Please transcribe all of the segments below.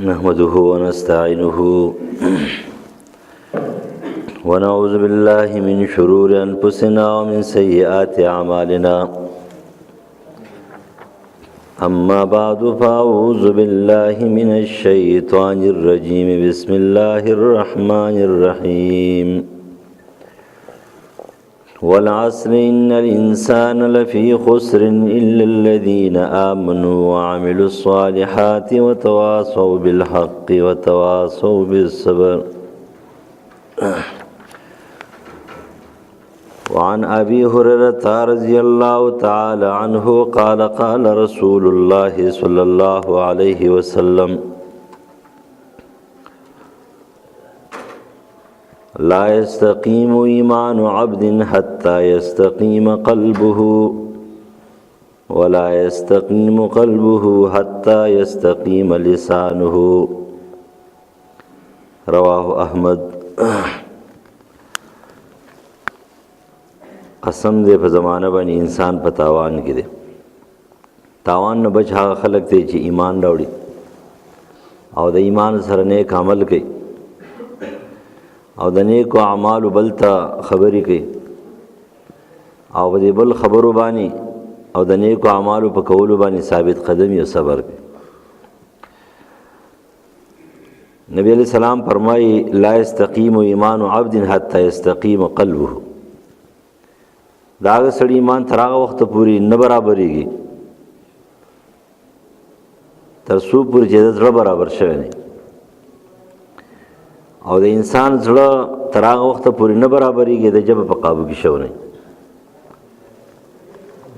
نحمده ونستعينه ونعوذ بالله من شرور أنفسنا ومن سيئات أعمالنا أما بعد فأعوذ بالله من الشيطان الرجيم بسم الله الرحمن الرحيم والعصر إن الإنسان لفي خسر إلا الذين آمنوا وعملوا الصالحات وتواصوا بالحق وتواصوا بالصبر وعن أبي هريرة رضي الله تعالى عنه قال قال رسول الله صلى الله عليه وسلم لا يستقيم إيمان عبد حتى يستقيم قلبه ولا يستقيم قلبه حتى يستقيم لسانه رواه أحمد. قسم دې په زمانه باندې انسان په تاوان کې دی. تاوان نه بچ هغه خلک دی چې ایمان راوړي او د ایمان سره نیک عمل کوي او د نیکو اعمالو بل ته خبرې کوي او د بل خبرو باندې او د نیکو اعمالو په کولو باندې ثابت قدمي او صبر کوي. نبی علیہ السلام فرمایي لا يستقيم ایمان عبد حتى يستقيم قلبه. داغه سړی ایمان تر هغه وخت پورې نه برابرېږي تر څو پورې چې زړه برابر شوی نه او د انسان زړه تر هغه وخت پورې نه برابرېږي د ژبه په قابو کې شوی نه.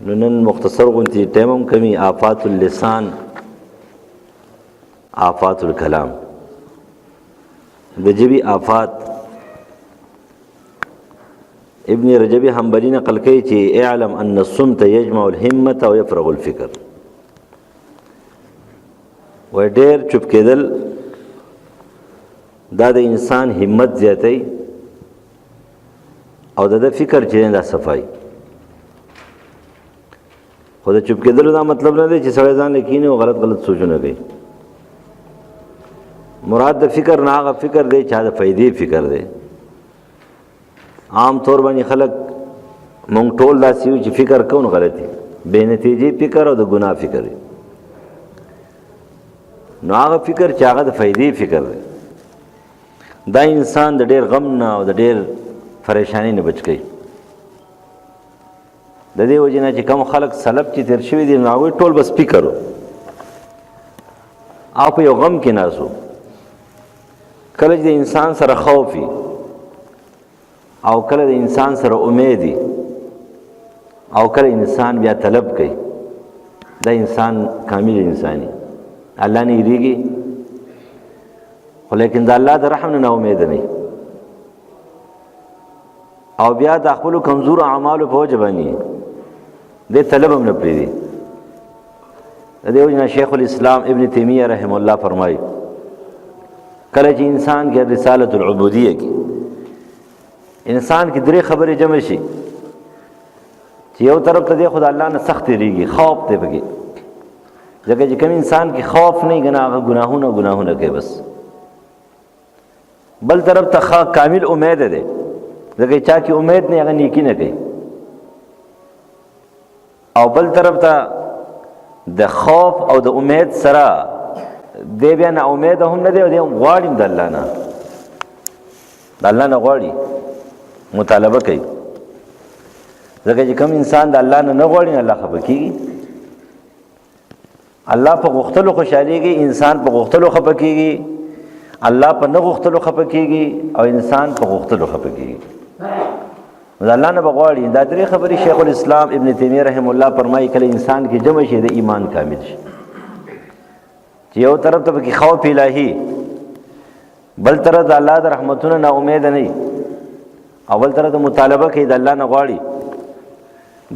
نو نن مختصر غونتی ټایم هم کمی آفات اللسان آفات الکلام د ژبې آفات. ابن رجب حنبلی نقل کوي چې اعلم ان الصمت يجمع الهمه ويفرغ الفكر. و ډېر چوپ کېدل دا د انسان همت زیاتوي او د فکر چې دا صفای. خو د چوپ کېدلو دا مطلب نه دی چې سړی ځان لیکینه او غلط سوچونه کوي. مراد د فکر نه هغه فکر دی چې د فائدې فکر دی. عام طور باندې خلک مونږ ټول داسې یو چې فکر کوو غلطي بې نتیجې فکر او د ګناه فکر دی. نو هغه فکر چې هغه د فائدې فکر دی دا انسان د ډېر غم نه او د ډېر پریشانی نه بچ کوي. د دې وجې نه چې کوم خلک سلف چې تیر شوي دي نو هغوی ټول بس فکر و او په یو غم کې ناست و. کله چې د انسان سره خوف وي او کله د انسان سره امید وي او کله انسان بیا طلب کوي دا انسان کامل انساني الله نه یریږي خو لیکن د الله د رحم نه امید نه او بیا د خپل کمزور اعمالو په وجه باندې د طلب هم نه پریږدي. د دې وجه شیخ الاسلام ابن تیمیه رحم الله فرمایي کله چې انسان کې رسالت العبودیه کې انسان کې درې خبرې جمع شي چې یو طرف ته دی خدای الله نه سخت ریږي خوف دی پکې ځکه چې کوم انسان کې خوف نه ګناه هغه ګناهونه کوي بس. بل طرف ته کامل امید ده ځکه چا کې امید نه هغه نیکی نه کوي او بل طرف ته د خوف او د امید سره دی بیا نه امید هم نه دی او دی غواړي د الله نه غواړي مطالبه کوي ځکه چې کوم انسان د الله نه غواړي الله خفه کیږي. الله په غوښتلو خوشحاليږي انسان په غوښتلو خفه کیږي. الله په نه غوښتلو خفه کیږي او انسان په غوښتلو خفه کیږي. الله نه بغواړي. دا درې خبرې شیخ الاسلام ابن تیمیه رحم الله فرمایي کله انسان کې جمع شي د ایمان کامل شي چې یو طرف ته کې خوف الهي بل طرف د الله د رحمتونو نه امید نه اول طرف ته مطالبه کوي د الله نه غواړي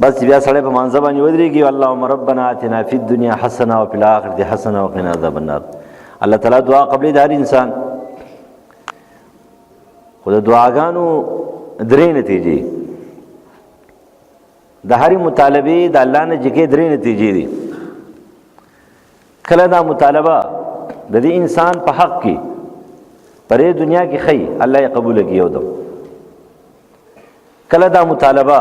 بس بیا سړی په مانځه باندې ودرېږي اللهم ربنا آتنا فی الدنیا حسنه وفي الاخرة حسنه وقنا عذاب النار. الله تعالی دعا قبلې د هر انسان خو د دعاګانو درې نتیجې د هرې مطالبې د الله نه جګې درې نتیجې دي. کله دا مطالبه د دې انسان په حق کې پرې دنیا کې خی الله یې قبول کړي. یو دم کله دا مطالبه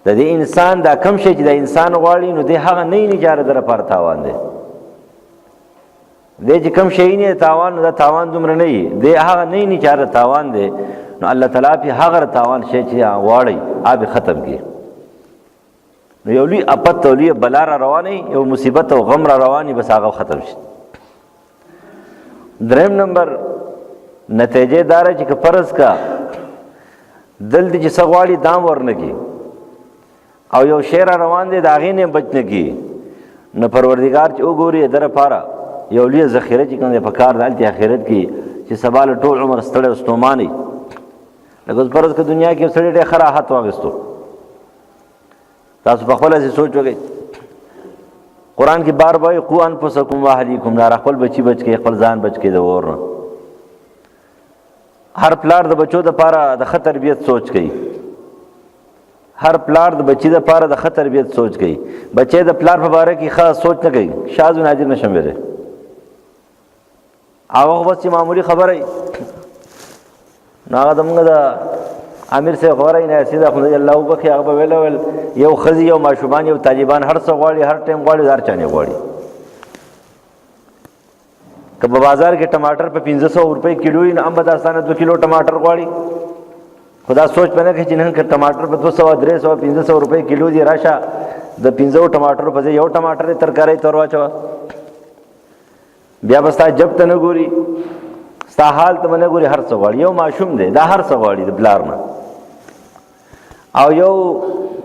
د دې انسان دا کم شي چې د انسان غواړي نو د هغه نه نجاره در پر تاوان دی. د چې کم شي نه تاوان نو دا تاوان دومره نه وي، د هغه نه نجاره تاوان دی. نو الله تعالی په هغه تاوان شي چې غواړي آب ختم کړي. نو یو لوی اپت او لوی بلا را رواني، یو مصیبت او غم را رواني، بس هغه ختم شي. دریم نمبر نتیجه دار چې فرض کا دل دې چې سغواړي دام ورنګي او یو شعر روان دی دا غینه بچنګي، نو پروردگار چې وګوري در پاره یو لوی ذخیره چې کوم په کار دالتي اخرت کې چې سبال ټول عمر ستړي واستوماني. لکه فرض کا دنیا کې سړي ډېر خراحت واغستو. تاسو په خپل ځای سوچ وکړئ، قرآن کې بار بار قوا انفسکم واهلیکم نار، خپل بچی بچ کې خپل ځان بچ کې د اور نه. هر پلار د بچو د پاره د خطر تربیت سوچ کوي، هر پلار د بچی د پاره د خطر تربیت سوچ کوي. بچي د پلار په باره کې خاص سوچ نه کوي، شاذ و نادر نشم ویلې. هغه بس معمولی خبره نه دمغه د امیر سے غوړی نه سیده خدای الله وبخي هغه ویل یو خزي یو ماشومان یو طالبان هر څه غواړي، هر ټیم غواړي، هر چانه غواړي. که په بازار کې ټماټر په 1500 روپے کیلو نه ام بداستانه 2 کیلو ټماټر غواړي. خدا سوچ پنه کې چې نن کې ټماټر په 200 300 1500 روپے کیلو دی راشه د 15 ټماټر په یو ټماټر ترکاري تور واچو بیا بستا جب ته نه ګوري ستا حال ته نه ګوري، هر څه غواړي. یو ماشوم دی دا هر څه غواړي د بلار نه. او یو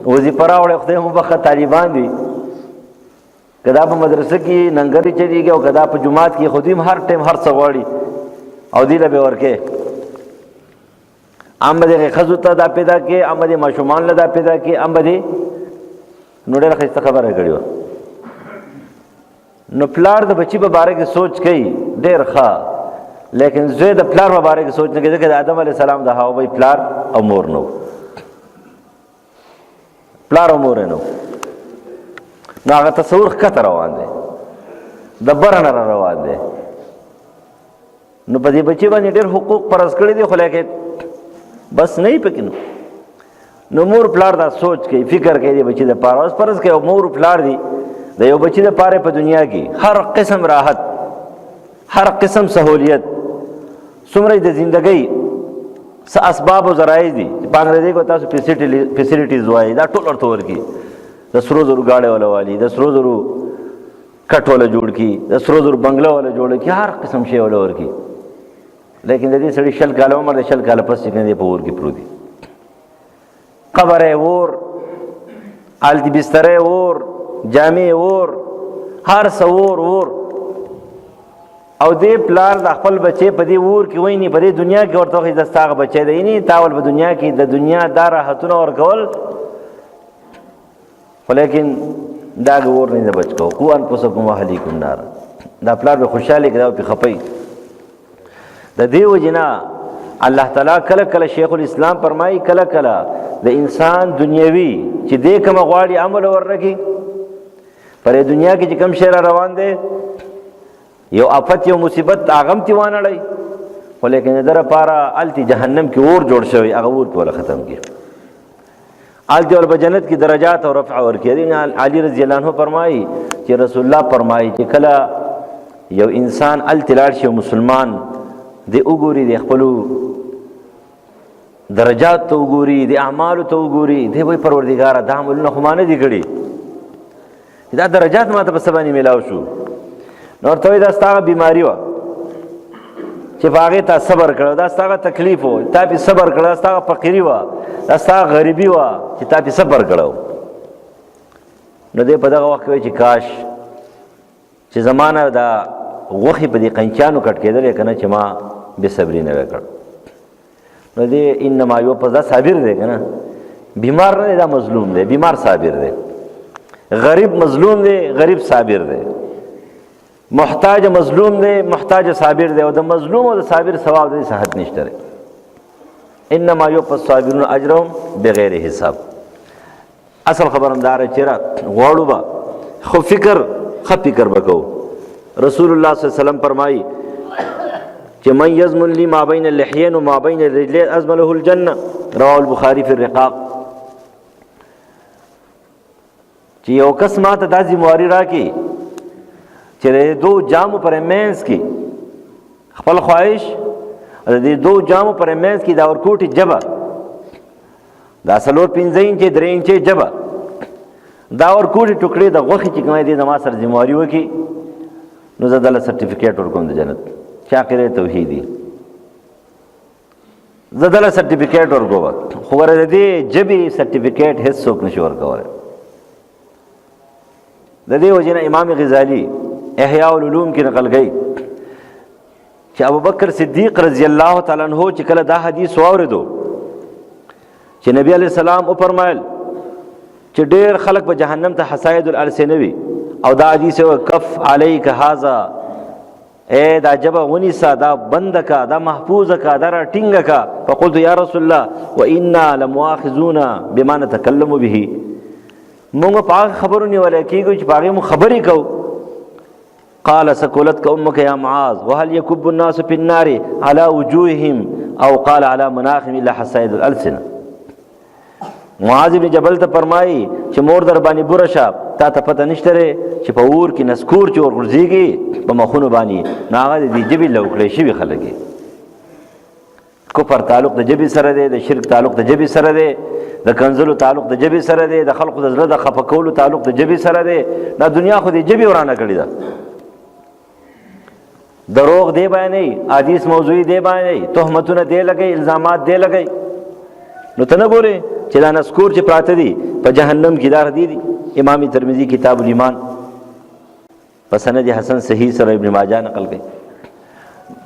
وظیفه راوړی خدای مو بخښه طالبان دي، کدا په مدرسه کې ننګري چلیږي او کدا په جماعت کې خودیم هر ټیم هر څه غواړي او دی له به ورکه ام دې خزو ته دا پیدا کې، ام دې ماشومان له دا پیدا کې، ام دې نو ډېر ښه خبره کړیو. نو پلار د بچی په باره کې سوچ کوي ډېر ښه، لیکن زوی د پلار په باره کې سوچ نه کوي. د آدم علیه السلام د هاوی پلار او مور نو، پلار او مور نو، نو هغه تصور ښکته روان دی، د بره نه روان دی. نو په دې بچي باندې ډېر حقوق فرض کړي دي، خو لیکن بس نه یې پکې نو مور پلار دا سوچ کوي، فکر کوي د بچي د پاره. اوس فرض کوي مور پلار دی د یو بچي د پاره په دنیا کې هر قسم راحت، هر قسم سہولیت، څومره د ژوندۍ څه اسباب او ذرایع دي په انګریزي کې تاسو فیسیلیټیز وایي، دا ټول ورته ورکي. د سرو زرو گاڑی والا والی، د سرو زرو کټ والا جوړ کی، د سرو زرو بنگله والا جوړ کی، هر قسم شی والا ورکی. لیکن د دې سړي شل کاله عمر، د شل کاله پس څنګه دی په ور کې پروت دي. قبر ور، التی بستر ور، جامع ور، هر څور ور. او دې پلار د خپل بچي په دې ور کې وای نه په دې دنیا کې ورته خې دستاغه بچي دی نه تاول په دنیا کې د دنیا دار راحتونه ورکول، ولیکن دا ور نه بچ کو قوان پسکم واهلیکم نار. دا پلار به خوشاله کړه او په خپي د دیو جنا الله تعالی کله کله شیخ الاسلام فرمایي کله کله د انسان دنیوي چې دې کوم غواړي عمل ورنکي پر دنیا کې چې کوم شی روان دی یو آفت یو مصیبت اغم تیوان لای، ولیکن در پارا التی جهنم کې اور جوړ شوی هغه اور په ختم کی التی ول جنت کی درجات او رفع ور کړي. علی رضی الله عنه فرمایي چې رسول الله فرمایي چې کله یو انسان التلاړ شي مسلمان دی وګوري د خپل درجات ته وګوري د اعمال ته وګوري دی وای پروردگار د عملونه خو مانه دي کړي دا درجات ماته په سبا نه ملاو شو. نور ته دا ستاسو بیماری و چې باغې ته صبر کړو، دا ستاسو تکلیف و ته په صبر کړو، دا ستاسو فقيري و، دا ستاسو غریبي و چې ته په صبر کړو. نو دې په دغه وخت کې چې کاش چې زمانہ دا غوخي په دې قنچانو کټ کېدل کنه چې ما به صبرې نه وکړ. نو دې انما یو په ځا صابر دی کنه، بیمار نه دا مظلوم دی، بیمار صابر دی، غریب مظلوم دی، غریب صابر دی، محتاج مظلوم دی، محتاج صابر دی. او د مظلوم او د صابر ثواب د صحت نشته. انما یوفى الصابرون اجرهم بغیر حساب. اصل خبرندار چې را غواړو با خو فکر وکاو رسول الله صلی الله علیه وسلم فرمایي چې من یضمن لی ما بین اللحیین و ما بین الرجلین اضمن له الجنه، رواه البخاری فی الرقاق. چې یو کس ما ته دا ذمہواری راکړي چې د دو جامو پر مینس کې خپل خواهش د دې دو جامو پر مینس کې دا ورکوټي جبه دا 4-5 انچه 3 انچه جبه دا ورکوټي ټوکړي د غوښې چې کومه دي زما سره ذمہواری وکړي نو زه دله سرټیفیکیټ ورکوم د جنت شاکر توحیدی، زه دله سرټیفیکیټ ورکوم. خو ورته دې جبې سرټیفیکیټ هیڅ څوک نشي ورکولی. د دې وجې نه امام غزالی احیاء العلوم کې نقل گئی چې ابوبکر صدیق رضی الله تعالی عنہ چې کله دا حدیث واوریدو چې نبی علیہ السلام او فرمایل چې ډېر خلک په جهنم ته حساید الالسنه وي او دا حدیث او کف علیک هذا، اے دا جبه ونیسا، دا بند کا، دا محفوظ کا، دا ټینګ کا. فقلت یا رسول الله وانا لمؤاخذون بما نتكلم به، موږ په خبرو نیولای کېږو چې په هغې مو خبرې کوو. قال سکولتک امک یا معاذ وهل یکب الناس فی النار على وجوههم او قال على مناخهم الا حسائد الالسنه. معاذ ابن جبل ته فرمایي چې مور در باندې بوره شه، تا ته پته نشته چې په اور کې نسکور چې ورغورځېږي په مخونو باندې نو هغه د دې ژبې لوکړی شوي خلک دي. کفر تعلق د ژبې سره دی، د شرک تعلق د ژبې سره دی، د کنځلو تعلق د ژبې سره دی، د خلقو د زړه د خفه کولو تعلق د ژبې سره دی. دا دنیا خو د ژبې ورانه کړې ده. دروغ دی بیانوي، حدیث موضوعي دی بیانوي، تهمتونه دی لګوي، الزامات دی لګوي. نو ته نه ګورې چې دا نسکور چې پراته دي په جهنم کې دا دي. امام ترمذی کتاب الایمان په سند حسن صحیح سره ابن ماجه نقل کوي.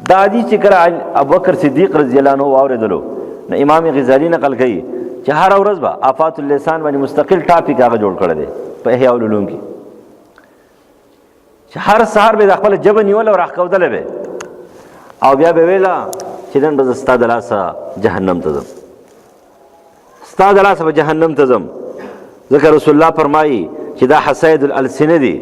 دا حدیث چې کله ابوبکر صدیق رضی الله عنه واورېدلو نو امام غزالی نقل کوي چې هر ورځ به آفات اللسان باندې مستقل ټاپک هغه جوړ کړی دی په احیاء العلوم کې، چې هر سهار به د خپل جبه نیول او راښکودلی به او بیا به ویله چې نن به زه ستا د لاسه جهنم ته ځم، ستا د لاسه به جهنم ته ځم. ځکه رسول الله فرمایي چې دا حساید الالسنه دي،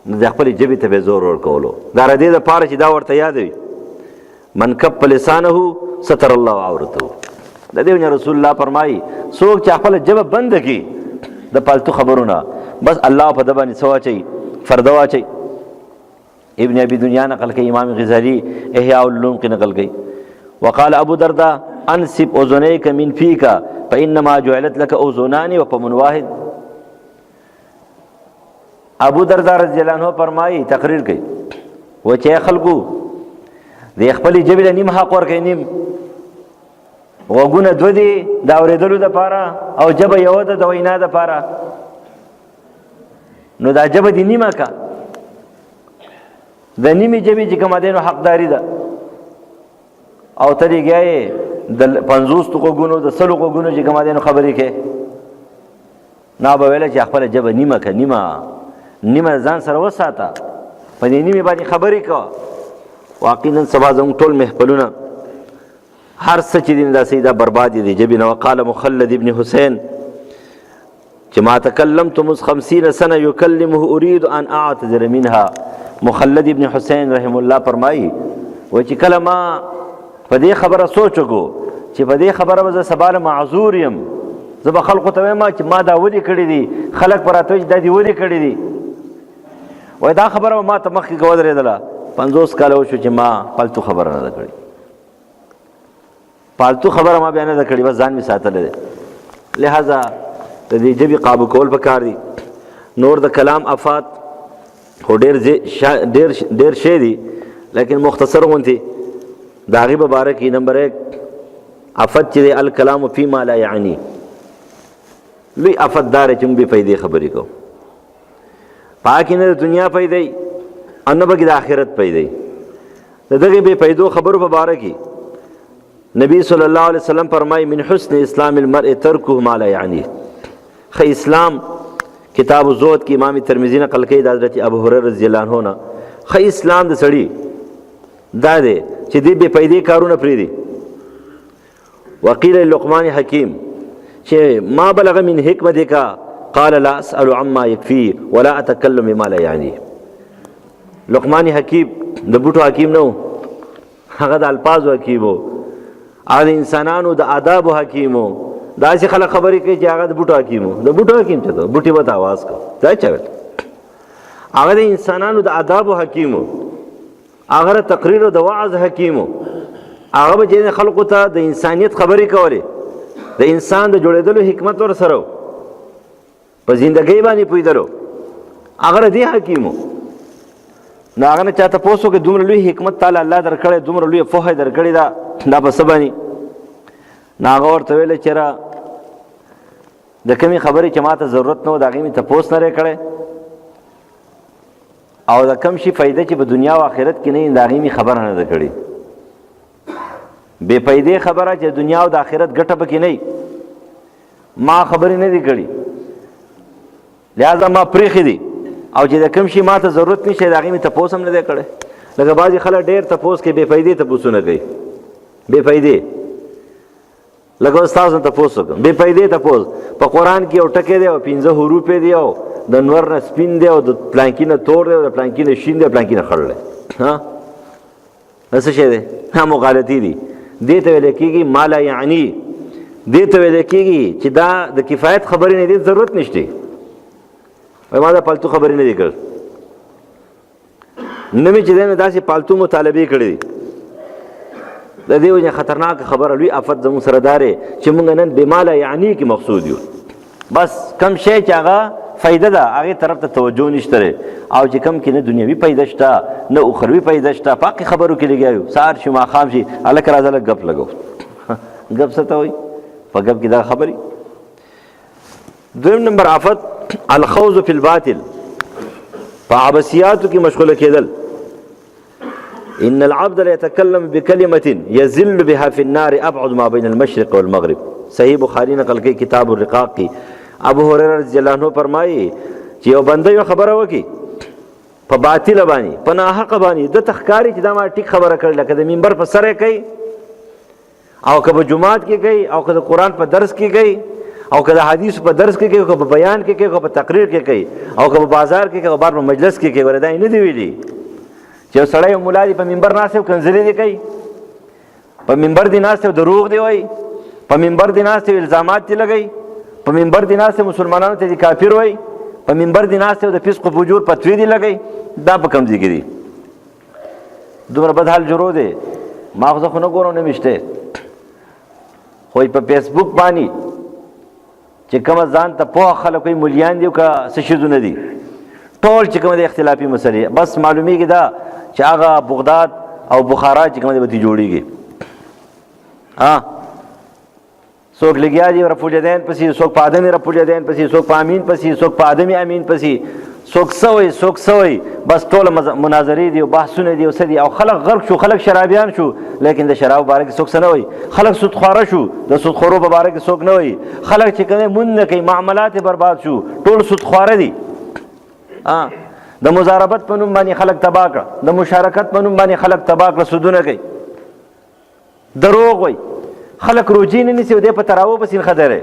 نو د خپلې ژبې ته به زور ورکولو. دا د دې دپاره چې دا ورته یاد وي من کف لسانه ستر الله عورته. د دې وجه رسول الله فرمایي څوک چې خپله ژبه بنده کړي د پالتو خبرونه بس الله په ده باندې څه واچوي، فرده واچوي. ابن ابي دنیا نقل کوي، امام غزالی احیاء العلوم کې نقل کوي. وقال ابو درداء انسب اذنيك من فيك فانما جعلت لك اذنان وفم واحد. ابو درداء رضی الله عنه فرمایي تقریر کوي و چې خلکو د خپل جبل نیم حق ورکوي، نیم وګونه دو دي د اورېدلو دپاره او جبه یو ده د وینا دپاره. نو دا جبه دې نیمه کا، د نیمې جبې چې کومه دی نو حقداري ده او ته دې ګیایې د 50 غوږونو د 100 غوږونو چې کومه دی نو خبرې کوې. نه به ویله چې خپله جبه نیمه که، نیمه ځان سره وساته، په دې نیمې باندې خبرې کوه. واقعا نن سبا زموږ ټول محفلونه هر څه چې دي دا دا برباد دي جبې نه. وقال مخلد ابن حسین چې ما تکلمت مذ 50 سنه یکلمه اريد ان اعتذر منها. مخلد ابن حسین رحم الله فرمایي و چې کله ما په دې خبره سوچ وکړو چې په دې خبره به زه سبا معذور یم، زه به خلقو ته وایم چې ما دا ولې کړي دي، خلک به راته وایي دا دې ولې کړي دي. وایي دا خبره به ما ته مخکې ودرېدله 50 کاله وشو چې ما پالتو خبره نه ده کړې، پالتو خبره ما بیا نه ده کړې، بس ځان مې ساتلی دی. لہذا د دې ژبې قابو کول پکار دي. نور د کلام افات خو ډېر شی دي لیکن مختصر غونتې د هغې په باره کې نمبر 1 افت چې دی الکلام فیما لا یعنی. لوی افت دا دی چې موږ بې فایدې خبرې کوو، په هغه کې نه د دنیا فایدې او نه پکې د آخرت فایدې. د دغې بې فایدو خبرو په باره کې نبی صلی الله علیه وسلم فرمایي من حسن اسلام المرء ترکه ما لا یعنی. ښه اسلام کتاب الزهد کې امام ترمذی نقل کوي د حضرت ابو هریره رضی الله عنه نه، ښه اسلام د سړي دا دی چې دې بې فایدې کارونه پرېږدي. وقیل لقمان حکیم چې ما بلغ من حکمتک قال لا اسأل عما یکفی ولا اتکلم بما لا یعنی. لقمان حکیم د بوټو حکیم نه و، هغه د الفاظو حکیم و، هغه د انسانانو د آدابو حکیم و. داسې خلک خبرې کوي چې هغه د بوټو حکیم و. د بوټو حکیم څه ته بوټي به ته آواز کو دا چا ویل؟ هغه د انسانانو د آدابو حکیم و، هغه د تقریر او د وعظ حکیم و. هغه به چې خلکو ته د انسانیت خبرې کولې، د انسان د جوړېدلو حکمت ور سره و، په زندګۍ باندې پوهېدلو، هغه د دې حکیم و. نو هغه نه چا تپوس وکړي دومره لوی حکمت تعالی الله درکړی، دومره لویه پوهه درکړې ده، دا په څه باندې؟ نو هغه ورته ویلی چې را د کومې خبرې چې ما ته ضرورت نه و د هغې مې تپوس نه دی کړی، او د کم شي فایده چې په دنیا او آخرت کې نه وي د هغې مې خبره نه ده کړې. بې فایدې خبره چې دنیا او د آخرت ګټه پکې نه وي ما خبرې نه دي کړي، لہذا ما پرېښې دي، او چې د کوم شي ما ته ضرورت نشي د هغې مې تپوس هم نه دی کړی. لکه بعضې خلک ډېر تپوس کوي، بې فایدې تپوسونه کوي، بې فایدې. لکه اوس تاسو نه تپوس وکړم، بې فایدې تپوس. په قرآن کې یو ټکی دی او 5 حروف یې دي، او د نور نه سپین دی، او د پلانکي نه تور دی، او د پلانکي نه شین دی، او پلانکي نه خړ دی. دا څه شی دی؟ مغالطې دي. دې ته ویل کېږي ما لا یعنی، دې ته ویل کېږي چې دا د کفایت خبرې نه دي، ضرورت نشته. ما دا پالتو خبرې نه دي کړ، نه مې چې دی نه داسې پالتو مطالبې کړې دي. د دې وجې خطرناک خبره لوی آفت زموږ سره دا دی چې موږ نن بما لا یعنی کې مقصود یو. بس کم شی چې هغه فایده ده هغې طرف ته توجه نشته دی، او چې کم کې نه دنیوي فایده شته نه اخروي فایده شته، په هغې خبرو کې لګیا یو. سهار شي ماښام شي هلکه راځه لږ ګپ لګو. ګپ څه ته وایي؟ په ګپ کې دا خبرې. دویم نمبر آفت الخوض فی الباطل، په عبثیاتو کې مشغوله کېدل. ان العبد ليتكلم بكلمه يزل بها في النار ابعد ما بين المشرق والمغرب. صحیح بخاری نقل کوي کتاب الرقاق کی. ابو هريره رضی الله عنه فرمایي چې یو بنده یو خبره وکي په باطل باندې، په ناحق باندې، د تخکاری چې دا ما ټیک خبره کړل، لکه د منبر په سره کوي، او که په جمعات کې کوي، او که د قرآن په درس کې کوي، او که د حدیث په درس کې کوي، او که په بیان کې کوي، او که په تقریر کې کوي، او که په بازار کې کوي، او بار په مجلس کې کوي. وردا نه دی ویلي چې یو سړی مولا دی په منبر ناست او کنځلې دی کوي، په منبر دی ناست او دروغ دی وایي، په منبر دی ناست او الزامات دی لګوي، په منبر دی ناست مسلمانانو ته دی کافر وایي، په منبر دی ناست او د فسق او فجور فتوی دی لګوي. دا په کوم ځای کې دي؟ دومره بد حال جوړو دی. ما خو نه ګورم نه مشته، خو په فیسبوک باندې چې کومه ځان ته پوه خلک وایي مولیان دي او که څه شیزونه دي، ټول چې کومه د اختلافي مسلې بس معلومیږي دا چې هغه بغداد او بخارا چې کومه دی به تی جوړیږي. څوک لګیا دي رفع الیدین پسې، څوک په آدم رفع الیدین پسې، څوک په امین پسې، څوک په آدم امین پسې، څوک سوی څوک سوی، بس ټول مناظرې دي او بحثونه دي او څه دي. او خلک غرق شو، خلک شرابیان شو، لیکن د شراب باره کې څوک څه نه وایي. خلک سودخواره شو، د سودخورو په باره کې څوک نه وایي. خلک چې کوم مونږ نه کوي، معاملات برباد شو، ټول سودخواره دي. د مزاربت په نوم باندې خلک تباه کړه، د مشارکت په نوم باندې خلک تباه کړه، سودونه کوي، دروغ وایي. خلک روجي نه نیسي او دی په تراوو پسې نښتی دی.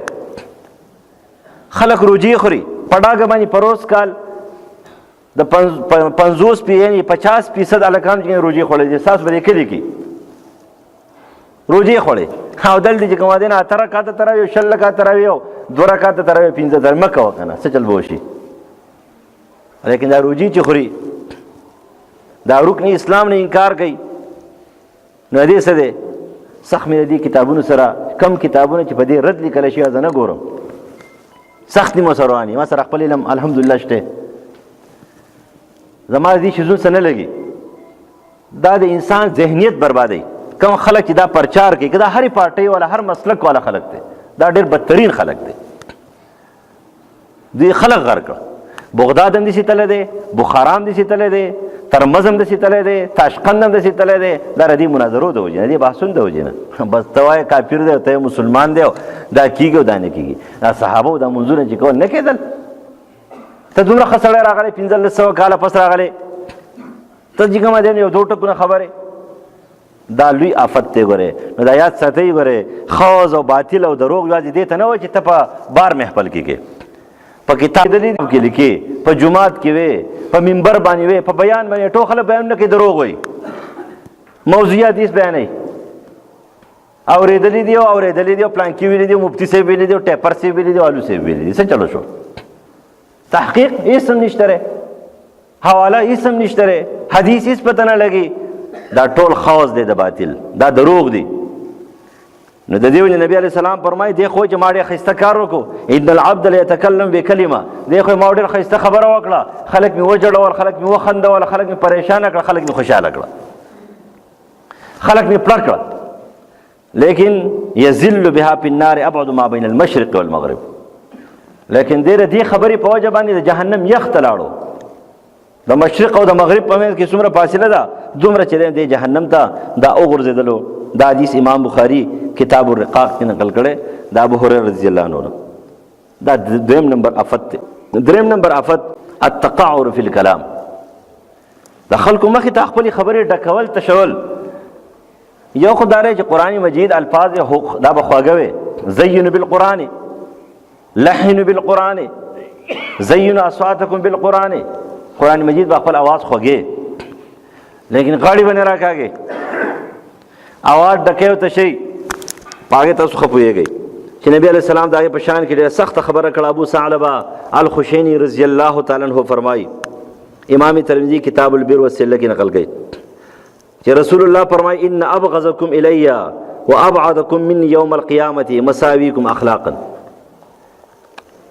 خلک روجي خوري په ډاګه باندې په روز کال د 50 یعنې 50% هلکان چې روجي خوړلی دي. ستاسو په دې کلي کې روجي خوړې او دلته چې کوم دی نه 8 رکعاته تراوي، 6 رکعاته تراوي، 2 رکعاته تراوي، 15 در مه کوه که نه څه چل به وشي. لیکن دا روجي چې خوري دا رکن اسلام نه انکار کوي. نو دې څه دی؟ سخت مې د دې کتابونو سره کم کتابونه چې په دې رد لیکلی شي زه نه ګورم، سخت دي مو سره روان. ما سره خپل علم الحمدلله شته، زما دې شیزون څه نه لګي. دا د انسان ذهنیت بربادوي. کوم خلک چې دا پرچار کوي، که دا هرې پارټۍ والا هر مسلک والا خلک دی، دا ډېر بدترین خلک دی. دوی خلک غر کړه. بغداد هم داسې تللی دی، بخارا هم داسې تللی دی، ترمز هم داسې تللی دی، تاشقند هم داسې تللی دی. دا د دې مناظرو د وجې نه، دې بحثونو د وجې نه. بس ته وایې کافر دی او ته مسلمان دی او دا کېږي او دا نه کېږي. دا صحابو دا منځونه چې کول نه کېدل. ته دومره ښه سړی راغلی 1500 کاله پس راغلی، ته چې کومه دی یو 2 ټکونه خبرې. دا لوی آفت دی. ګورې نو دا یاد ساتئ. ګورې خوض او باطل او دروغ یوازې دې ته نه وایي چې ته په بار محفل کې کې په کتاب کې لیکي په جماعت کې وې په منبر باندې وې په بیان باندې ټول خلک بیان نه کوي دروغ وایي موضوعي حدیث بیانوي اورېدلي دي او پلانکي ویلي دي مفتي صاحب ویلي دي او ټیپر صاحب ویلي دي او الو صاحب ویلي دي څه چلو شو تحقیق هېڅ هم نشته دی حواله هېڅ هم نشته دی حدیث هېڅ پته نه لګي دا ټول خوځ دی د باطل دا دروغ دی نو د دې ولې نبی علیه السلام فرمایي دی خو چې ما ډېر ښایسته کار وکړو ان العبد لیتکلم بکلمه دی خو ما ډېر ښایسته خبره وکړه خلک مې وجړول خلک مې وخندول خلک مې پریشانه کړه خلک مې خوشحاله کړه خلک مې پلټ کړه لیکن یذل بها فی النار ابعد ما بین المشرق والمغرب لیکن دې خبرې په وجه باندې د جهنم یخ ته لاړو د مشرق او د مغرب په منځ کې څومره فاصله ده دومره چې دی جهنم ته دا وغورځېدلو دا حدیث امام بخاری کتاب الرقاق کې نقل کړی دا ابو هريره رضی الله عنه دا دریم نمبر آفت دی دریم نمبر آفت التقعر فی الکلام د خلکو مخې ته خپلې خبرې ډکول تشول یو خو دا دی چې قرآن مجید الفاظ دا به خواږه وي زینوا بالقرآن لحنوا بالقرآن زینوا اصواتکم بالقرآن قرآن مجید با خپل आवाज خوږي لیکن غاړي باندې راکاږي आवाज ډکه وته شي پاګه تاسو خپويږي چې نبی علیہ السلام دغه په شان کې ډېره سخت خبره کړه ابو ثعلبه الخشینی رضی الله تعالی عنہ فرمایي امام ترمذی کتاب البر والصلہ کې نقل کړي چې رسول الله فرمایي ان ابغضکم الی وابعدکم من یوم القیامه مساویکم اخلاقا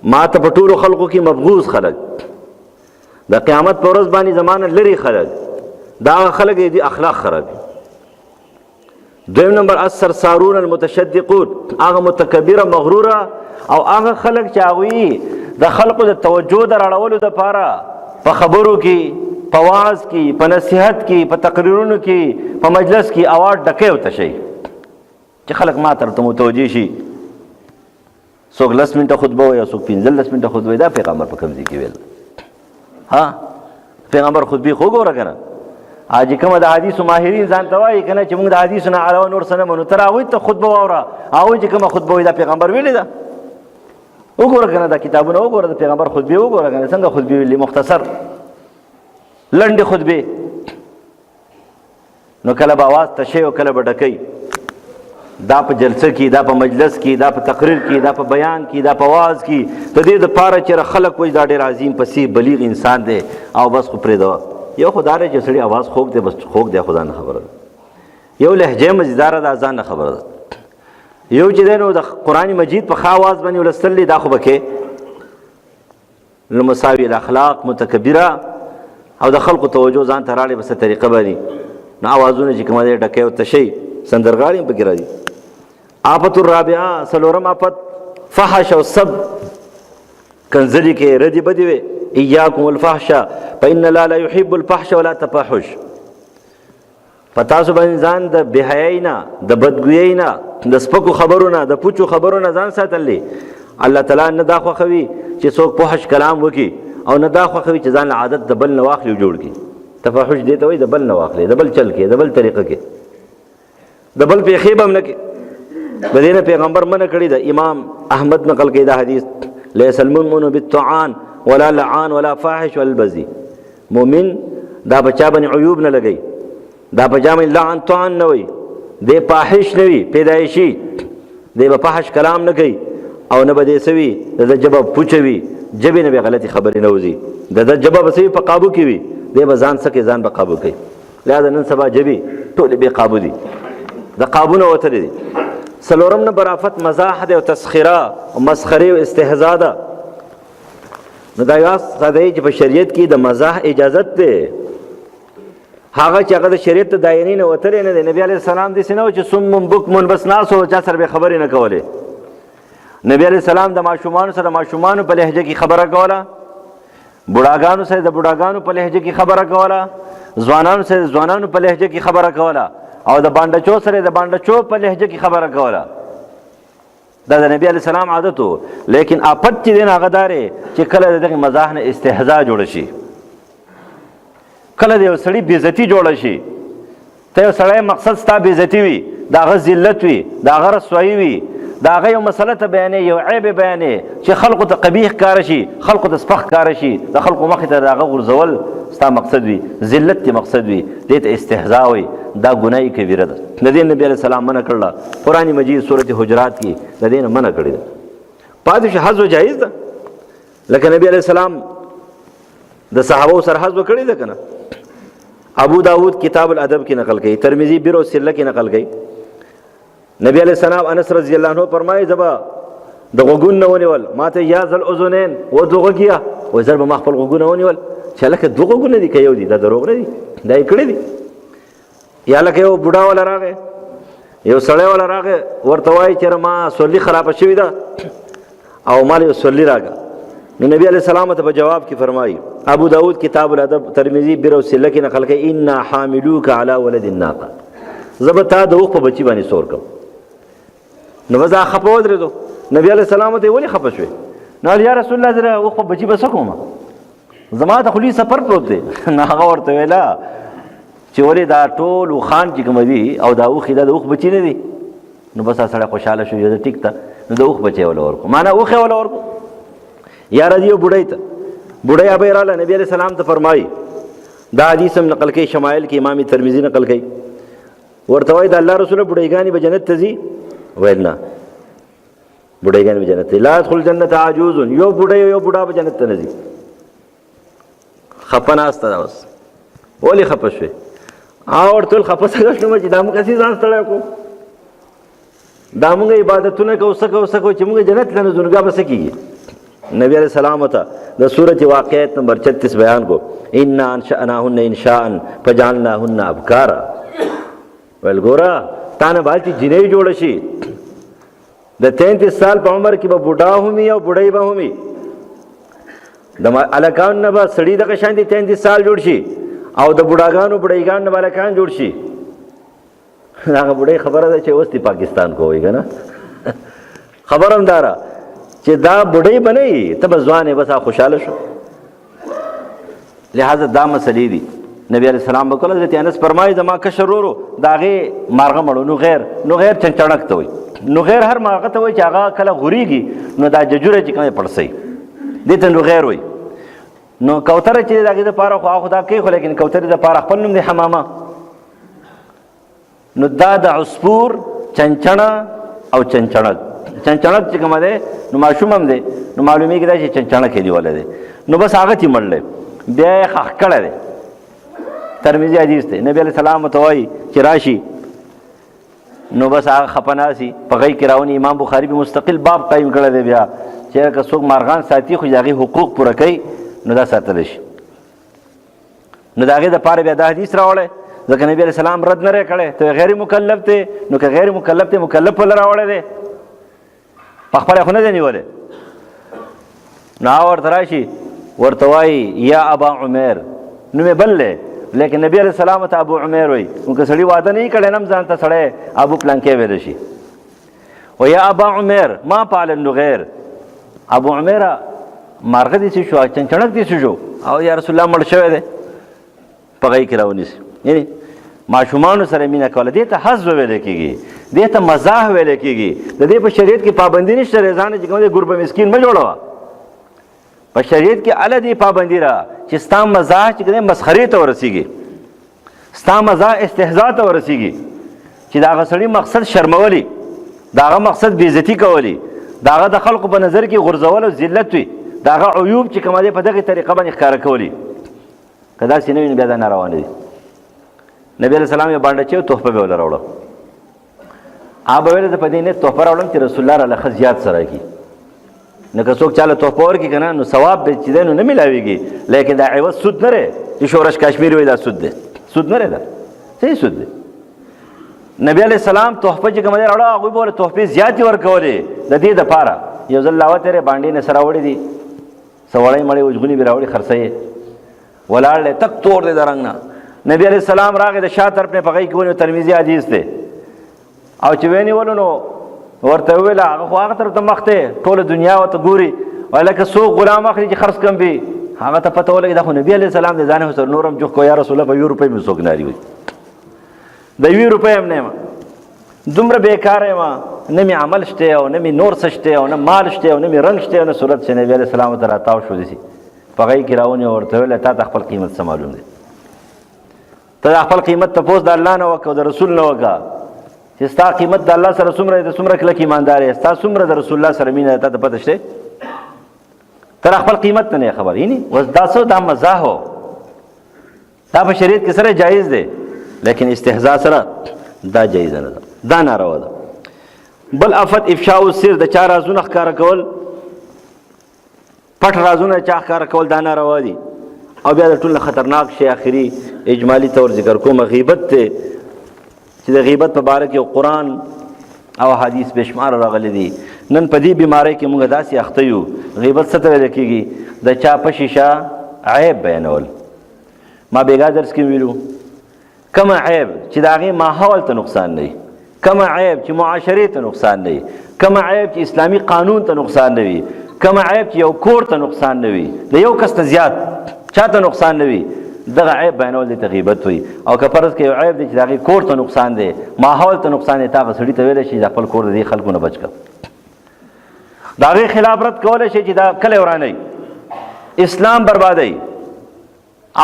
ما ته په ټولو خلقو کې مبغوض خلق د قیامت پر ورځ باندې زمانه لري خلق دا خلق دي اخلاق خراب دویم نمبر السرسارون المتشدقون هغه متکبره مغروره او هغه خلق چې هغوی د خلقو د توجه د راړولو دپاره په خبرو کې په واعظ کې په نصیحت کې په تقریرونو کې په مجلس کې اواز ډکې ورته شي چې خلق ما ته متوجه شي څوک 10 منټه خطبه وایي او څوک 15 منټه خطبه وایي دا پیغمبر په کوم ځای کې ویل ها پیغمبر خطبه خو ګوره کنه اج کوم د حدیث ماهرین ځان ته وایي کنه چې موږ د حدیث نه علاوه نور څه نه منو تر هغوی ته خطبه واوره هغوی چې کومه خطبه وایي دا پیغمبر ویلې ده وګوره کنه دا کتابونه وګوره د پیغمبر خطبه وګوره کنه څنګه خطبه ویلې مختصر لنډې خطبه نو کله به आवाज تشي او کله به ډکې دا په جلسه کې دا په مجلس کې دا په تقریر کې دا په بیان کې دا په واعظ کې د دې دپاره چې خلک وایي دا ډېر عظیم پسې بلیغ انسان دی او بس خو پرېږدوه یو خو دا دی چې سړي आवाज خوږ دی بس خوږ دی خو ځان نه خبره ده یو لهجه مزیداره ده ځان نه خبره ده یو چې دی نو د قرآن مجید په ښه آواز باندې ولستل دی دا خو به کې نو مساوي الاخلاق متکبره او د خلقو توجه ځان ته راړي په څه طریقه باندې نو اوازونه چې کومه دی ډکې ورته شي سندرغاړي هم پکې راځي آفت الرابعه څلورم آفت فحش او سب کنځلي کې ردي بدي وي ایاکم الفحش فإن الله لا يحب الفحش ولا تفحش پتاسو باندې ځان د بهایي نه د بدګویۍ نه د سپکو خبرو نه د پوچو خبرو نه ځان ساتلی الله تعالی نه دا خوښوي چې څوک فحش کلام وکړي او نه دا خوښوي چې ځان عادت د بل نه واخلي او جوړ کړي تفحش دې ته وایي د بل نه واخلي د بل چل کې د بل طریقه کې د بل پیښې به هم نه کې د دې نه پیغمبر منع کړي د امام احمد نقل کړي دا حدیث لیس المؤمن بالطعان ولا لعان ولا فاحش ولا بذی مؤمن دا بچا باندې عیوب نه لګي دا بچا باندې لعن طعن نه وي دی فاحش نه وي پیدایشي دی به فحش کلام نه کوي او نه به دی سوي د جبه پوچوي جبې نه به غلطي خبرې نه وځي د جبه به سوي په قابو کې وي دی به ځان سکه ځان به قابو کوي لهذا نن سبا جبې ټولې بې قابو دي د قابونه وتلې دي څلورم نمبر آفت مزاح دی او تسخیره او مسخرې او استهزاء ده نو دا یو ساده چې په شریعت کې د مزاح اجازت ده هغه چې هغه د شریعت د دایرې نه وتلی نه دی نبی علیه السلام داسې نه و چې صم بکم بس ناست و چا سره به خبرې نه کولې نبی علیه السلام د ماشومانو سره ماشومانو په لهجه کې خبره کوله بوډاګانو سره د بوډاګانو په لهجه کې خبره کوله ځوانانو سره د ځوانانو په لهجه کې خبره کوله او د بانډچو سره د بانډچو په لهجه کې خبره کوله دا د نبی علیه السلام عادت و لیکن آفت چې دی هغه دا دی چې کله د دغې مزاح نه استهزاء جوړه شي کله د یو سړي بېعزتي جوړه شي ته یو سړی مقصد ستا بېعزتي وي د هغه ذلت وي د هغه رسوایي وي دا هغه یو مسله ته بیانې، یو عیب بیانې چې خلقو ته قبیح ښکاره شي، خلقو ته سپک ښکاره شي، د خلقو مخې ته د هغه غورځول ستا مقصد وي، ذلت دې مقصد وي، دې ته استهزا وي، دا ګناه کبیره ده. د دې نبي علیه السلام منع کړله. قرآن مجید سورت حجرات کې د دې نه منع کړې ده. پاتې شو حذف جایز ده، لکه نبی علیه السلام د صحابو سره حذف کړی ده که نه. ابو داود کتاب الادب کې نقل کوي، ترمذی بیر السله کې نقل کوي. نبی علیہ السلام انس رضی اللہ عنہ فرمایي زبا د غوګون نه ونیول، ماته یا ذل اذنین و دوغیا و زرب ما خپل غوګون ونیول چې لکه دوه غوګونه دي که یو دي، دا دروغ نه دي، دا یې کړی دي. یا لکه یو بوډا ولا راغی، یو سړی ولا راغی ورته وایي چې ما سولي خرابه شوې ده او مال یو سولي راکړه. نو نبی علیہ السلام ته په جواب کې فرمایي، ابو داود کتاب الادب ترمذی بیر السله کې نقل کوي، انا حاملوک علی ولد الناقه، زه به تا د اوښ په بچي باندې سور کوم. نو بس هغه خفه ودرېدو. نبی علیه السلام ته ولې خفه شوې؟ نو یا رسول الله زه اوښ په بچي به څه کوم، زما ته خو لوی سفر پروت دی. نو هغه ورته ویله چې ولې دا ټول اوښان چې کوم دي او دا اوښې دا د اوښ بچي نه دي. نو بس هغه سړی خوشحاله شو، یو ټیک ته نو د اوښ بچی وله ورکړو، معنا اوښې وله ورکړو. یا راځي یو بوډۍ ته، بوډۍ ابی راله نبی علیه السلام ته فرمایي، دا حدیث هم نقل کوي شمایل کې، امام ترمذی نقل کوي. ورته وایي د الله رسوله بوډۍ به جنت ته ځي؟ ویل نه، بوډۍ به جنت ته لا يدخل جنت عجوز، یو بوډۍ یو بوډا به جنت ته نه ځي. خفه ناسته ده. اوس ولې خفه شوې؟ ورته ویل خفه څنګه شوم چې دا موږ هسې ځان ستړی کړو، دا موږ عبادتونه کوو څه کوو چې موږ جنت ته نه ځو، نو بیا به څه کېږي؟ نبی علیہ السلام ته د سورت واقعیت نمبر 36 بیان کو، انا انشأناهن انشاء فجعلناهن ابکارا. ویل ګوره تا نه باید چې جنۍ جوړه شي، د 33 سال په عمر کې به بوډا همي او بوډۍ به همي، د هلکانو نه به سړي دغه شان دي 33 سال جوړ شي او د بوډاګانو بوډۍ نه به هلکان جوړ شي. هغه بوډۍ خبره ده چې اوس دی پاکستان کو وایي که نه. خبر هم داره چې دا بوډۍ به نه وي، ته به ځوان یې، بس خوشحاله شو. لہذا دا مسلې دي. نبی علیہ السلام به کله حضرت انس فرمایي زما کشر ورو د هغې مارغه مړو، نغیر چنچڼک ته وایي. نغیر هر مارغه ته وایي چې هغه کله غوریږي نو دا ججوره چې کوم یې پړسوي، دې ته نغیر وایي. نو کوتره چې د هغې دپاره خو هغه دا کوي، خو لیکن کوترې دپاره خپل نوم دی حمامه. نو دا د عصفور چنچڼه او چنچڼک، چنچڼک چې کومه دی نو ماشوم هم دی، نو معلومیږي دا چې چنچڼک یې نیولی دی. نو بس هغه چې مړلی بیا یې ښخ کړی دی. ترمذی حدیث دی. نبی علیہ السلام ته وایي چې راشي، نو بس هغه خفه ناسي په غی کې راونی. امام بخاري به مستقل باب قایم کړی دی بیا چې که څوک مارغان ساتي خو د هغې حقوق پوره کوي نو دا ساتلی شي. نو د هغې دپاره بیا دا حدیث راوړی، ځکه نبی علیہ السلام رد نه کړی، ته غیر مکلف دی. نو که غیر مکلف دی، مکلف ولې راوړی دی؟ په خپله خو نه دی نیولی. نو هغه ورته راشي ورته وایي یا ابا عمیر، نوم یې بل دی، لیکن نبی علیہ السلام ته ابو عمیر وایي. که سړي واده نه یې کړی نم ځان ته سړی ابو پلانکی ویلی شي. و یا ابا عمیر ما فعل النغیر، ابو عمیره مارغه دې څه شو، چنچڼک دې څه شو؟ او یا رسول الله مړ شوی دی، په غی کې راونیسي. یعنې ماشومانو سره مینه کوله، دې ته حظ ویلی کېږي، دې ته مزاح ویلی کېږي. د دې په شریعت کې پابندي نشته، ځان چې کوم دی ګربه مسکین مه جوړوه. په شریعت کې اله دې پابندي را چې ستا مزاح چې کوم مسخرې ته ورسېږي، ستا مزاح استهزا ته ورسېږي، چې د هغه سړي مقصد شرمولی، د هغه مقصد بېعزتي کولی، د هغه د خلقو په نظر کې غورځول او ذلت وي، د هغه عیوب چې کومه دی په دغې طریقه باندې ښکاره کولی. که داسې نه وي نو بیا دا ناروانه دي. نبی علیه السلام یې بانډه چې تحفه به یې ورله راوړه. هغه به ویله زه په دې نیت تحفه راوړم چې رسول الله راله ښه زیات سره کړي. نو که څوک چاله تحفه ورکړي که نه نو ثواب به چې دی نو نه میلاویږي، لیکن دا عوض سود نه دی چې شورش کشمیر وایي دا سود دی، سود نه دی، دا صحیح سود دی. نبی علیہ السلام تحفه چې کومه دی راوړه، هغوی به ورله تحفې زیاتې ورکولې د دې دپاره. یو ځل لاوت یې بانډې نه سره راوړې دي، څه وړی مړی وجغونې به راوړي، خرڅه یې ولاړ دی تک تور دی د رنګ نه. نبی علیہ السلام راغی د شا طرف نه په غی کې ونیو، ترمذي حدیث دی. او چې ونیولو نو ورته وویله هغه خو هغه طرف ته مخ دی، ټوله دنیا ورته ګوري، وایي لکه څوک غلام اخلي چې خرڅ کم وي. هغه ته پته ولګي دا خو نبي علیہ السلام دی، ځان یې سره نور هم جوخ کو، یا رسول الله په 2 روپۍ مې څوک ناري وي، د 2 روپۍ هم نه یم، دومره بېکاره یم نه مې عمل شته او نه مې نور څه شته او نه مال شته او نه مې رنګ شته او نه صورت چې نبي علیه السلام ته راتاو شو دي په هغې کې راونیو ورته ویل تا ته خپل قیمت څه معلوم دی ته د خپل قیمت تپوس د الله نه وکړه او د رسول نه وکړه چې ستا قیمت د الله سره څومره دی څومره کلک ایماندار یې ستا څومره د رسول الله سره مینه ده تا ته پته شته ته خپل قیمت نه خبر یې اوس دا څه دا مزاح و دا په شریعت کې سره جایز دی لیکن استهزاء سره دا جایز نه ده دا ناروا ده بل افت افشاء السر د چا رازونه ښکاره کول پټ رازونه چا ښکاره کول دا ناروا دي او بیا د ټول خطرناک شی اخري اجمالی طور ذکر کوم غیبت ته چې د غیبت په باره کې قرآن او حدیث بشمار راغلی دي نن په دې بیماری کې موږ داسې اخته یو غیبت څه ته ویل کېږي د چا په شیشه عیب بیانول ما بیګا درس کې ویلو کوم عیب چې د هغې ماحول ته نقصان نه وي کوم عیب چې معاشرې ته نقصان نه وي کوم عیب چې اسلامي قانون ته نقصان نه وي کوم عیب چې یو کور ته نقصان نه وي د یو کس ته زیات چا ته نقصان نه وي دغه عیب بیانول د غیبت وي او که فرض کې یو عیب دی چې د هغې کور ته نقصان دی ماحول ته نقصان دی تا هغه سړي ته ویلی شي د خپل کور د دې خلکو نه بچ کړه د هغې خلاف رد کولی شي چې دا کلی ورانوي اسلام بربادوي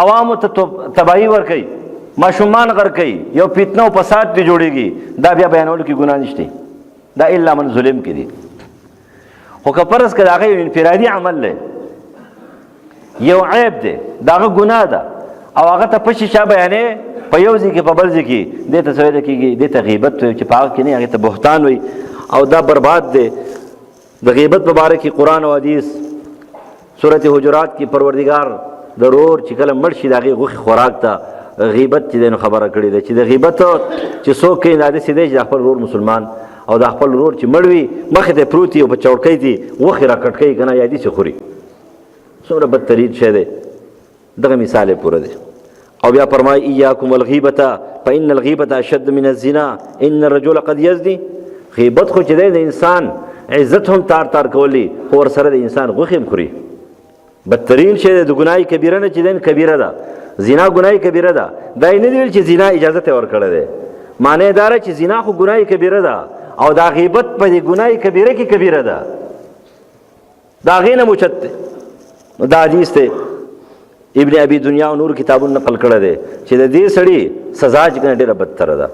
عوامو ته تباهي ورکوي ماشومان غر کوي یو فتنه او فساد پرې جوړېږي دا بیا بیانولو کې ګناه نشته دا الا من ظلم کې دي خو که فرض که د هغه یو انفرادي عمل دی یو عیب دی د هغه ګناه ده او هغه ته په شیشه بیانې په یو ځای کې په بل ځای کې دې ته څه ویل کېږي دې ته غیبت وایي چې په هغه کې نه هغې ته بهتان وایي او دا برباد دی د غیبت په باره کې قرآن او حدیث سورت حجرات کې پروردګار د رور چې کله مړ شي د هغې غوښې خوراک ته غیبت چې دی نو خبره کړې ده چې د غیبت چې څوک کوي دا داسې دی چې د خپل ورور مسلمان او د خپل ورور چې مړ وي مخې ته پروت وي او په چوکۍ دي غوښې را کټ کوي که نه یا داسې خوري څومره بدترین شی دی دغه مثال یې پوره دی او بیا فرمایي ایاکم الغیبة فإن الغیبة اشد من الزنا ان الرجل قد یزني غیبت خو چې دی د انسان عزت هم تار تار کولی خو ورسره د انسان غوښې هم خوري بدترین شی دی د ګناه کبیره نه چې دی کبیره ده زنا ګناه کبیره ده دا یې نه دی ویل چې زنا اجازه ته ورکړی دی معنی دا ده چې زنا خو ګناه کبیره ده او دا غیبت په دې ګناه کبیره کې کبیره ده دا هغې نه موچت دی نو دا حدیث دی ابن ابي دنیا او نور کتابونه نقل کړی دی چې د دې سړي سزا چې کنه ډېره بدتره ده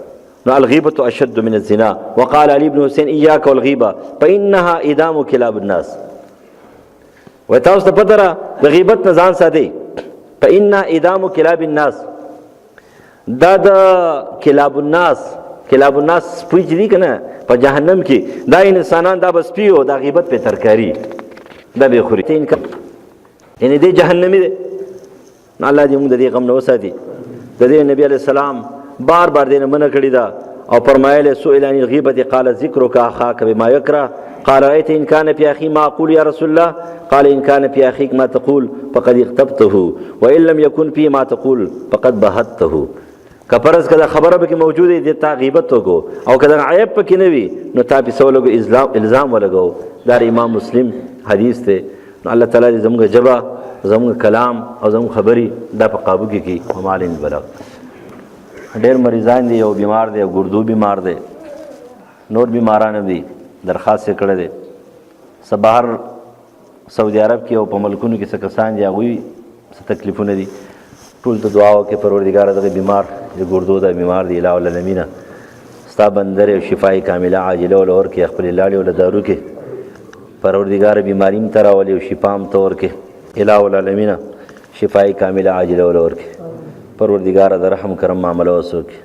نو الغیبة اشد من الزنا وقال علي بن حسين اياك والغیبة فانها ادام کلاب الناس وایي تاسو ته پته ده د غیبت نه ځان ساتئ فإن ادام کلاب الناس دا د کلاب الناس سپوی چې دي که نه په جهنم کې دا انسانان دا به سپي او دا غیبت پې ترکاري دا به خوري یعنې دی جهنمي دی نو الله دې موږ د دې غم نه وساتي د دې نبي علیه السلام بار بار دې نه منع کړې ده او فرمایلی سئل عن الغیبة قال ذکرک اخاک بما یکره قال رأيت إن كان في أخي ما أقول يا رسول الله قال إن كان في أخيك ما تقول فقد اغتبته وإن لم يكن فيه ما تقول فقد بهته که فرض که دا خبره پکې موجوده دی تا غیبت وکړو او که دا عیب پکې نه وي نو تا پې څه ولګو الزام ولګو دا امام مسلم حدیث دی نو الله تعالی دې زموږ ژبه زموږ کلام او زموږ خبرې دا په قابو کې کړي وما علینا البلاغ ډېر مریضان دي یو بیمار دی یو ګردو بیمار دی نور بیماران دي درخواست یې کړی دی څه بهر سعودي عرب کې او په ملکونو کې څه کسان دي هغوی څه تکلیفونه دي ټول ته دعا وکړئ پروردګاره دغه بیمار د ګردو دا بیمار دی اله العالمینه ستا بندر او شفای کامله عاجله ول ورکړي خپلې لاړې وله دارو کې پروردګاره بیماري هم ته راولي او شفا هم ته ورکړي اله العالمینه شفای کامله عاجله ول ورکړي پروردګاره د رحم کرم معامله اوس وکړي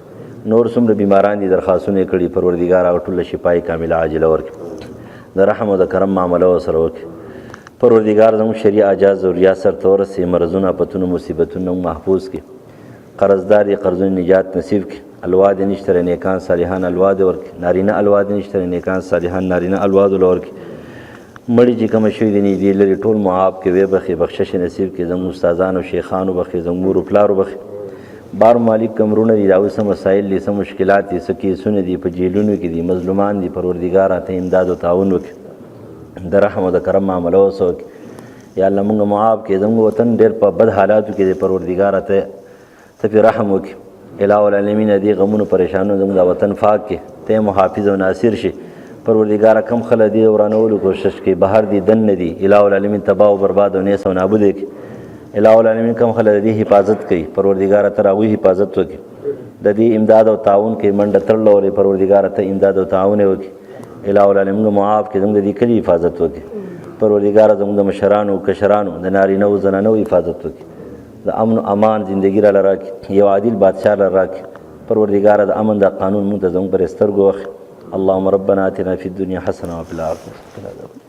نور څومره بیماران دي درخواستونه یې کړي پروردګاره هغه ټوله شفای کامله عاجله ورکړي د رحم او د کرم معامله ورسره وکړي پروردګار زموږ شرعي اعجاز او ریا سرته ورسوي مرضونه آفتونه مصیبتونه محفوظ کړي قرضدار یې قرضونه نجات نصیب کړي الواد یې نشته نیکان صالحان الواد یې ورکړي نارینه الواد یې نشته نیکان صالحان نارینه الواد له ورکړي مړي چې کومه شوي دي نږدې لرې ټول معاف کړي ویې بخښي بخشش یې نصیب کړي زموږ استادانو شیخانو بخښي زموږ مور و پلارو بخښي بار مالک کمرونه دي د هغوی څه مسایل دي څه مشکلات دي څه کیسونه دي په جیلونو کې دي مظلومان دي پروردګاره ته امداد او تعاون وکړي د رحم او د کرم معامله اوس وکړي یا الله موږ معاف کړي زموږ وطن ډېر په بد حالاتو کې دی پروردګاره ته پرې رحم وکړي الہ العالمین دې غمونو پریشانو زموږ د وطن پاک کړي ته محافظ او ناصر شي پروردګار کم خلک دی ورانولو کوشش کوي بهر دي دن دي الٰه العالمین تباہ او برباد او نیس او نابود کوي الٰه العالمین کم خلک دی حفاظت کوي پروردګار تر هغه حفاظت وکړي د دې امداد او تعاون کې منډه تړل او پروردګار ته امداد او تعاون وکړي الٰه العالمین معاف کې زموږ د دې کلی حفاظت وکړي پروردګار زموږ د مشرانو کشرانو د نارینه او زنانو حفاظت وکړي د امن او امان ژوندګي را راکړي یو عادل بادشاه را راکړي پروردګار د امن د قانون موږ ته زموږ پر سترګو واخلي اللهم ربنا آتنا في الدنيا حسنة وفي الآخرة حسنة